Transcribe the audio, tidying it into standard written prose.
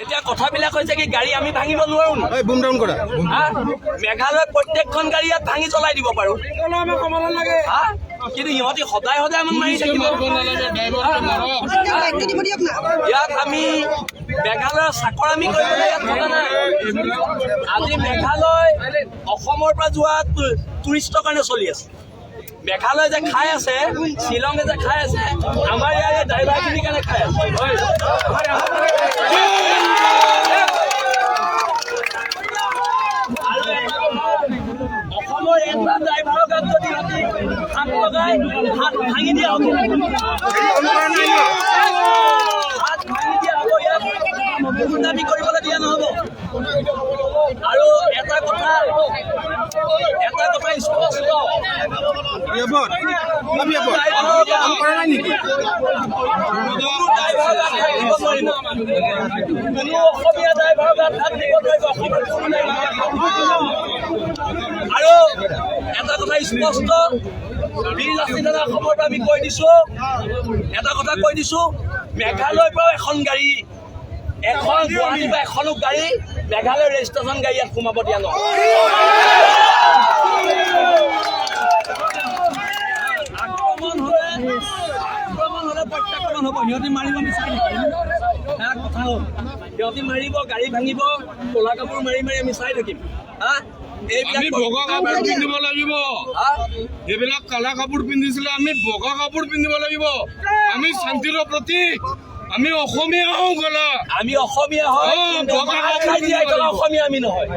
এতিয়া কথাবিলাক হৈছে কি গাড়ী আমি ভাঙিব নোৱাৰো মেঘালয় প্ৰত্যেকখন গাড়ী ইয়াত ভাঙি চলাই দিব পাৰো কিন্তু ইহঁতি সদায় সদায় আমাক মাৰি থাকিব ইয়াত আমি মেঘালয়ৰ চাকৰামি কৰিবলৈ ইয়াত থকা নাই আজি মেঘালয় অসমৰ পৰা যোৱা টুৰিষ্টৰ কাৰণে চলি আছে মেঘালয় যে খাই আছে শ্বিলঙে যে খাই আছে আমাৰ ইয়াৰে ড্ৰাইভাৰখিনিৰ কাৰণে খাই আছে অসমৰ এটা ড্ৰাইভাৰৰ গাত যদি হাত লগাই হাত ভাঙি দিয়া হ'ব হাত ভাঙি দিয়া হ'ব ইয়াত দাবী কৰিবলৈ দিয়া নহ'ব আৰু এটা কথা স্পষ্ট কোনো অসমীয়া ড্ৰাইভাৰৰ গাত হাত দিব নোৱাৰিব আৰু এটা কথা স্পষ্ট বীৰ লাচিত দাদাৰ সময়ৰ পৰা আমি কৈ দিছো এটা কথা কৈ দিছো মেঘালয়ৰ পৰাও এখন গাড়ী এখন গুৱাহাটীৰ পৰা এখনো গাড়ী মেঘালয় ৰেজিষ্ট্ৰেশ্যন গাড়ী ইয়াত সোমাব দিয়া নহয় আক্ৰমণ হলে প্ৰত্যাক্ৰমণ হ'ব সিহঁতি মাৰিব বিচাৰি কথা হ'ল সিহঁতি মাৰিব গাড়ী ভাঙিব ক'লা কাপোৰ মাৰি মাৰি আমি চাই থাকিম আমি বগা কাপোৰ পিন্ধিব লাগিব এইবিলাক কালা কাপোৰ পিন্ধিছিলে আমি বগা কাপোৰ পিন্ধিব লাগিব আমি শান্তিৰ প্ৰতীক আমি অসমীয়া হওঁ গলা আমি অসমীয়া হয় অসমীয়া আমি নহয়